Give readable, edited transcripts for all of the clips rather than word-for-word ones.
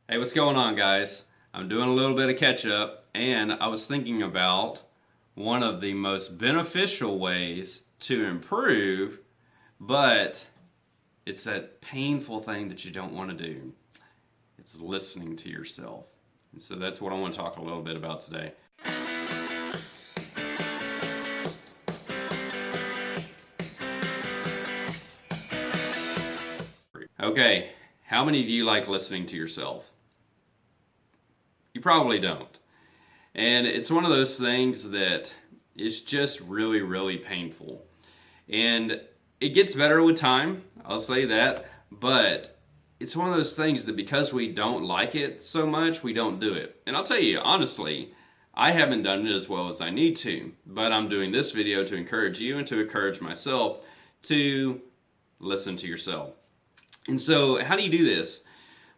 Hey, what's going on, guys? I'm doing a little bit of catch up, and I was thinking about one of the most beneficial ways to improve, but it's that painful thing that you don't want to do. It's listening to yourself. And so that's what I want to talk a little bit about today. Okay, how many of you like listening to yourself? You probably don't. And it's one of those things that is just really, really painful. And it gets better with time, I'll say that, but it's one of those things that because we don't like it so much, we don't do it. And I'll tell you, honestly, I haven't done it as well as I need to, but I'm doing this video to encourage you and to encourage myself to listen to yourself. And so, how do you do this?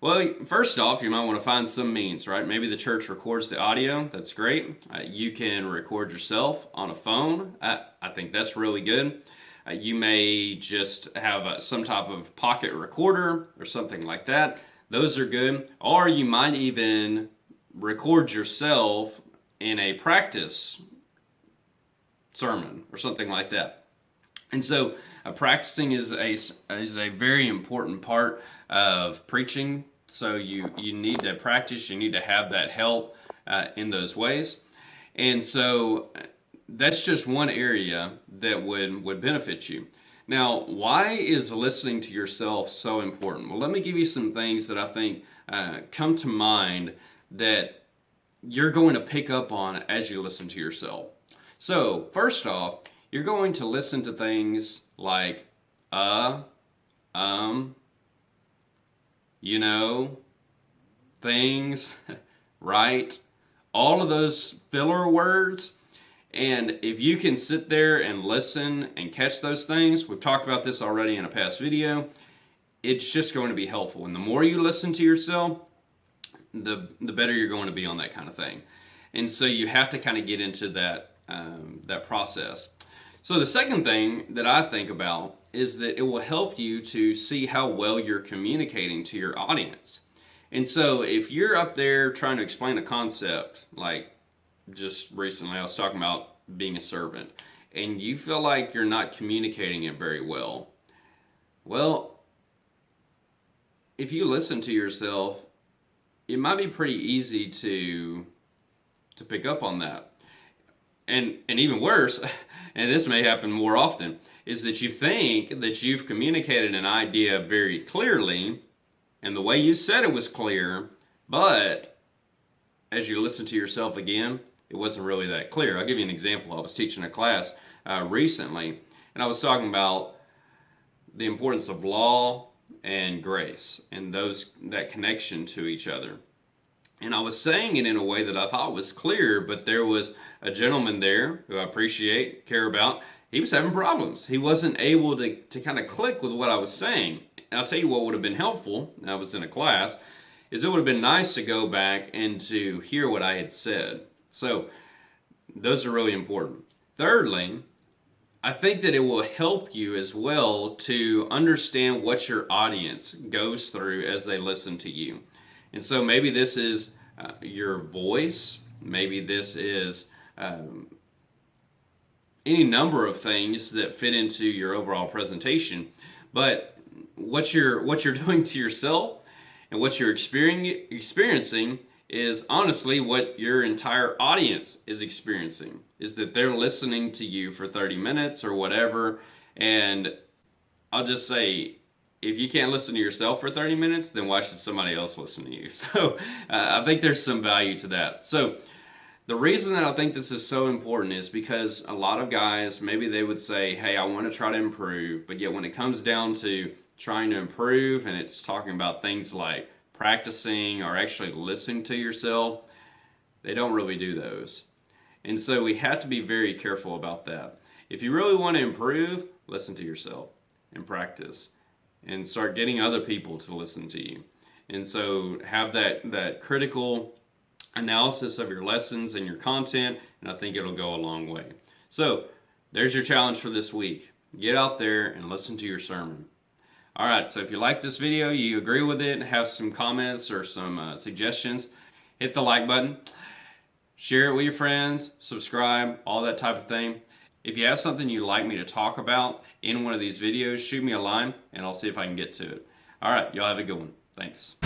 Well, first off, you might want to find some means, right? Maybe the church records the audio. That's great. You can record yourself on a phone. I think that's really good. You may just have some type of pocket recorder or something like that. Those are good. Or you might even record yourself in a practice sermon or something like that. And so practicing is a very important part of preaching. So you need to practice. You need to have that help in those ways. And so that's just one area that would benefit you. Now, why is listening to yourself so important? Well, let me give you some things that I think come to mind that you're going to pick up on as you listen to yourself. So, first off, you're going to listen to things like, um, you know, things, right? All of those filler words. And if you can sit there and listen and catch those things, we've talked about this already in a past video, it's just going to be helpful. And the more you listen to yourself, the better you're going to be on that kind of thing. And so you have to kind of get into that process. So the second thing that I think about is that it will help you to see how well you're communicating to your audience. And so if you're up there trying to explain a concept, like just recently I was talking about being a servant, and you feel like you're not communicating it very well, well, if you listen to yourself, it might be pretty easy to pick up on that. And even worse, and this may happen more often, is that you think that you've communicated an idea very clearly, and the way you said it was clear, but as you listen to yourself again, it wasn't really that clear. I'll give you an example. I was teaching a class recently, and I was talking about the importance of law and grace and that connection to each other. And I was saying it in a way that I thought was clear, but there was a gentleman there who I appreciate, care about. He was having problems. He wasn't able to kind of click with what I was saying. And I'll tell you what would have been helpful, I was in a class, is it would have been nice to go back and to hear what I had said. So those are really important. Thirdly, I think that it will help you as well to understand what your audience goes through as they listen to you. And so maybe this is your voice, maybe this is any number of things that fit into your overall presentation. But what you're doing to yourself and what you're experiencing is honestly what your entire audience is experiencing, is that they're listening to you for 30 minutes or whatever. And I'll just say, if you can't listen to yourself for 30 minutes, then why should somebody else listen to you? So I think there's some value to that. So the reason that I think this is so important is because a lot of guys, maybe they would say, hey, I want to try to improve, but yet when it comes down to trying to improve and it's talking about things like practicing or actually listening to yourself, they don't really do those. And so we have to be very careful about that. If you really want to improve, listen to yourself and practice and start getting other people to listen to you. And so have that critical analysis of your lessons and your content, and I think it'll go a long way. So there's your challenge for this week. Get out there and listen to your sermon. Alright, so if you like this video, you agree with it, have some comments or some suggestions, hit the like button. Share it with your friends, subscribe, all that type of thing. If you have something you'd like me to talk about in one of these videos, shoot me a line and I'll see if I can get to it. Alright, y'all have a good one. Thanks.